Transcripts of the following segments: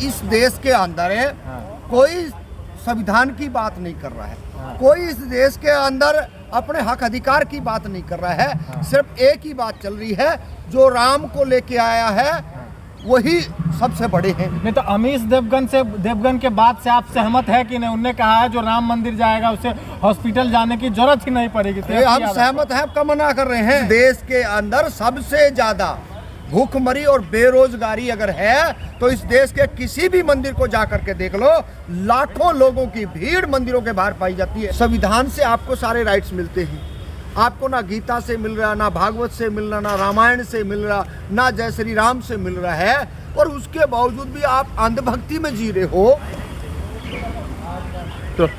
इस देश के अंदर है कोई संविधान की बात नहीं कर रहा है, कोई इस देश के अंदर अपने हक अधिकार की बात नहीं कर रहा है। सिर्फ एक ही बात चल रही है, जो राम को लेके आया है वही सबसे बड़े हैं। नहीं तो अमीश देवगन के बात से आप सहमत है कि नहीं? उन्होंने कहा है जो राम मंदिर जाएगा उसे हॉस्पिटल जाने की जरूरत ही नहीं पड़ेगी। हम सहमत हैं, आपका मना कर रहे हैं। देश के अंदर सबसे ज्यादा भूखमरी और बेरोजगारी अगर है तो इस देश के किसी भी मंदिर को जा करके देख लो, लाखों लोगों की भीड़ मंदिरों के बाहर पाई जाती है। संविधान से आपको सारे राइट्स मिलते हैं, आपको ना गीता से मिल रहा, ना भागवत से मिल रहा, ना रामायण से मिल रहा, ना जय श्री राम से मिल रहा है, और उसके बावजूद भी आप अंधभक्ति में जी रहे हो। तो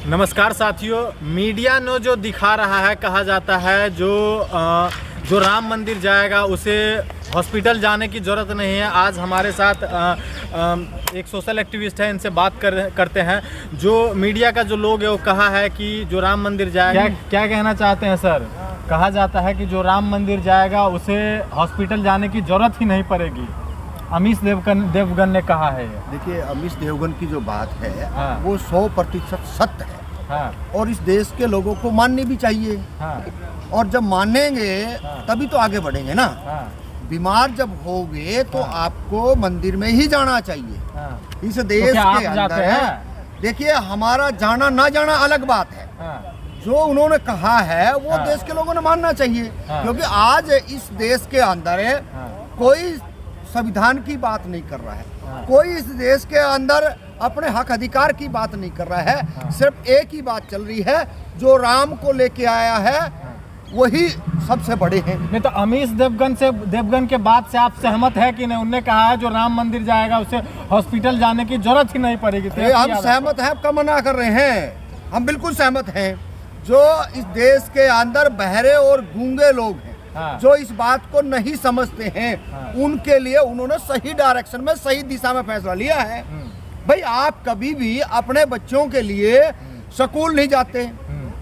नमस्कार साथियों, मीडिया ने जो दिखा रहा है, कहा जाता है जो राम मंदिर जाएगा उसे हॉस्पिटल जाने की ज़रूरत नहीं है। आज हमारे साथ एक सोशल एक्टिविस्ट है, इनसे बात करते हैं। जो मीडिया का जो लोग है वो कहा है कि जो राम मंदिर जाएगा, क्या कहना चाहते हैं सर? कहा जाता है कि जो राम मंदिर जाएगा उसे हॉस्पिटल जाने की ज़रूरत ही नहीं पड़ेगी, अमीश देवगन ने कहा है। देखिए, अमीश देवगन की जो बात है वो 100% सत्य है, और इस देश के लोगों को माननी भी चाहिए। और जब मानेंगे तभी तो आगे बढ़ेंगे ना। बीमार जब होगे तो आपको मंदिर में ही जाना चाहिए। इस देश के अंदर है, देखिए, हमारा जाना ना जाना अलग बात है। जो उन्होंने कहा है वो देश के लोगों ने मानना चाहिए, क्योंकि आज इस देश के अंदर है कोई संविधान की बात नहीं कर रहा है, कोई इस देश के अंदर अपने हक अधिकार की बात नहीं कर रहा है। सिर्फ एक ही बात चल रही है, जो राम को लेके आया है वही सबसे बड़े हैं। नहीं तो अमीश देवगन के बात से आप सहमत है कि नहीं? उन्होंने कहा है जो राम मंदिर जाएगा उसे हॉस्पिटल जाने की जरूरत ही नहीं पड़ेगी। हम सहमत हैं, आपका मना कर रहे हैं। हम बिल्कुल सहमत हैं। जो इस देश के अंदर बहरे और गूंगे लोग हैं, जो इस बात को नहीं समझते हैं, उनके लिए उन्होंने सही डायरेक्शन में, सही दिशा में फैसला लिया है। भाई, आप कभी भी अपने बच्चों के लिए स्कूल नहीं जाते,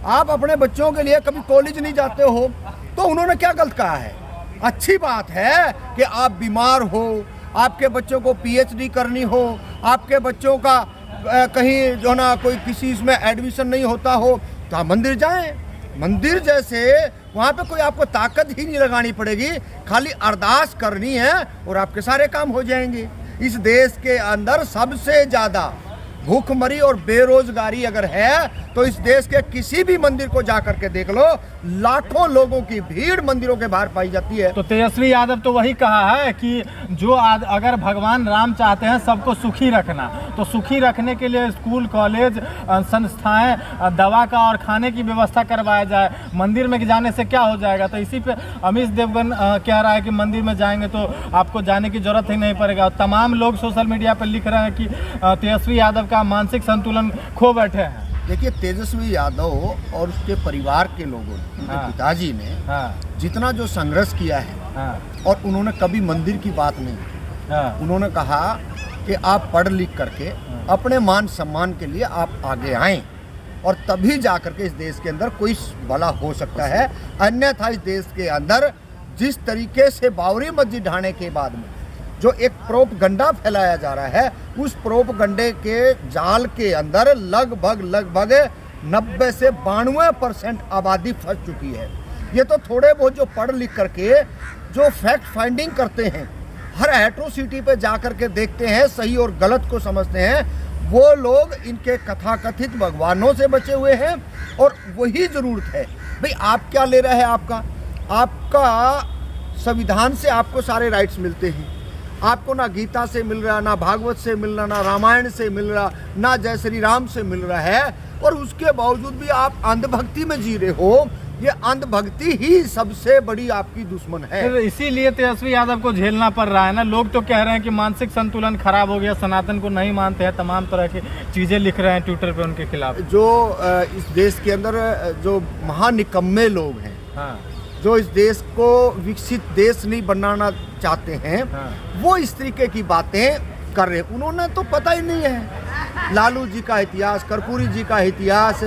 आप अपने बच्चों के लिए कभी कॉलेज नहीं जाते हो, तो उन्होंने क्या गलत कहा है? अच्छी बात है कि आप बीमार हो, आपके बच्चों को पीएचडी करनी हो, आपके बच्चों का कहीं जो ना कोई किसी इसमें एडमिशन नहीं होता हो, तो आप मंदिर जाएं। मंदिर जैसे वहाँ पे कोई आपको ताकत ही नहीं लगानी पड़ेगी, खाली अरदास करनी है और आपके सारे काम हो जाएंगे। इस देश के अंदर सबसे ज़्यादा भूखमरी और बेरोजगारी अगर है तो इस देश के किसी भी मंदिर को जा करके देख लो, लाखों लोगों की भीड़ मंदिरों के बाहर पाई जाती है। तो तेजस्वी यादव तो वही कहा है कि जो अगर भगवान राम चाहते हैं सबको सुखी रखना, तो सुखी रखने के लिए स्कूल, कॉलेज, संस्थाएं, दवा का और खाने की व्यवस्था करवाया जाए। मंदिर में जाने से क्या हो जाएगा? तो इसी पे अमीश देवगन कह रहा है कि मंदिर में जाएंगे तो आपको जाने की जरूरत ही नहीं पड़ेगा। तमाम लोग सोशल मीडिया पर लिख रहे हैं कि तेजस्वी यादव का मानसिक संतुलन खो बैठे हैं। देखिए, तेजस्वी यादव और उसके परिवार के लोगों ने, उनके पिताजी ने जितना जो संघर्ष किया है, और उन्होंने कभी मंदिर की बात नहीं की। उन्होंने कहा कि आप पढ़ लिख करके अपने मान सम्मान के लिए आप आगे आएं, और तभी जा करके इस देश के अंदर कोई भला हो सकता है। अन्यथा इस देश के अंदर जिस तरीके से बाबरी मस्जिद ढाने के बाद में जो एक प्रोपगंडा फैलाया जा रहा है, उस प्रोपगंडे के जाल के अंदर लगभग 90 से 92% आबादी फंस चुकी है। ये तो थोड़े बहुत जो पढ़ लिख करके जो फैक्ट फाइंडिंग करते हैं, हर एट्रोसिटी पे जा करके देखते हैं, सही और गलत को समझते हैं, वो लोग इनके कथाकथित भगवानों से बचे हुए हैं। और वही ज़रूरत है। भाई, आप क्या ले रहे हैं? आपका संविधान से आपको सारे राइट्स मिलते हैं, आपको ना गीता से मिल रहा, ना भागवत से मिल रहा, ना रामायण से मिल रहा, ना जय श्री राम से मिल रहा है, और उसके बावजूद भी आप अंधभक्ति में जी रहे हो। ये अंधभक्ति ही सबसे बड़ी आपकी दुश्मन है। इसीलिए तेजस्वी यादव को झेलना पड़ रहा है ना। लोग तो कह रहे हैं कि मानसिक संतुलन खराब हो गया, सनातन को नहीं मानते हैं, तमाम तरह की चीज़ें लिख रहे हैं ट्विटर पे उनके खिलाफ। जो इस देश के अंदर जो महानिकम्मे लोग हैं, जो इस देश को विकसित देश नहीं बनाना चाहते हैं, वो इस तरीके की बातें कर रहे हैं। उन्होंने तो पता ही नहीं है लालू जी का इतिहास, कर्पूरी जी का इतिहास,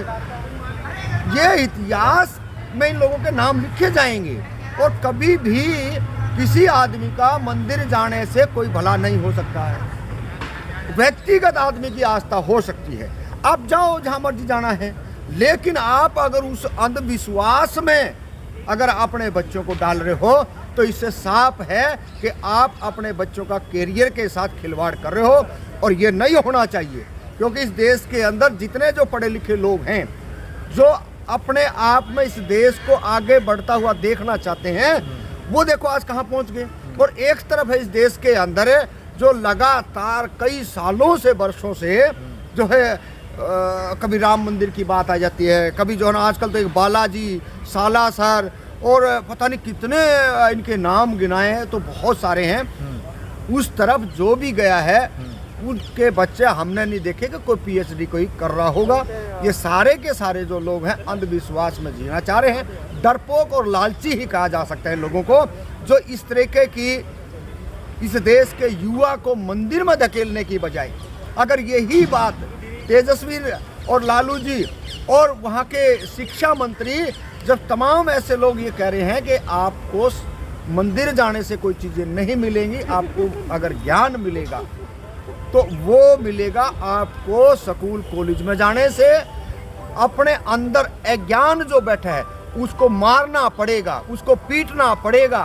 ये इतिहास में इन लोगों के नाम लिखे जाएंगे, और कभी भी किसी आदमी का मंदिर जाने से कोई भला नहीं हो सकता है। व्यक्तिगत आदमी की आस्था हो सकती है, आप जाओ जहाँ मर्जी जाना है, लेकिन आप अगर उस अंधविश्वास में अगर अपने बच्चों को डाल रहे हो तो इससे साफ है कि आप अपने बच्चों का कैरियर के साथ खिलवाड़ कर रहे हो, और ये नहीं होना चाहिए। क्योंकि इस देश के अंदर जितने जो पढ़े लिखे लोग हैं, जो अपने आप में इस देश को आगे बढ़ता हुआ देखना चाहते हैं, वो देखो आज कहाँ पहुँच गए। और एक तरफ है इस देश के अंदर जो लगातार कई सालों से, वर्षों से जो है कभी राम मंदिर की बात आ जाती है, कभी जो है ना आजकल तो एक बालाजी, सालासर और पता नहीं कितने इनके नाम गिनाए हैं, तो बहुत सारे हैं। उस तरफ जो भी गया है उनके बच्चे हमने नहीं देखे कि कोई पीएचडी कोई कर रहा होगा। ये सारे के सारे जो लोग हैं अंधविश्वास में जीना चाह रहे हैं, डरपोक और लालची ही कहा जा सकता है लोगों को, जो इस तरीके की इस देश के युवा को मंदिर में धकेलने की बजाय अगर यही बात तेजस्वी और लालू जी और वहाँ के शिक्षा मंत्री, जब तमाम ऐसे लोग ये कह रहे हैं कि आपको मंदिर जाने से कोई चीज़ें नहीं मिलेंगी, आपको अगर ज्ञान मिलेगा तो वो मिलेगा आपको स्कूल कॉलेज में जाने से। अपने अंदर अज्ञान जो बैठा है उसको मारना पड़ेगा, उसको पीटना पड़ेगा।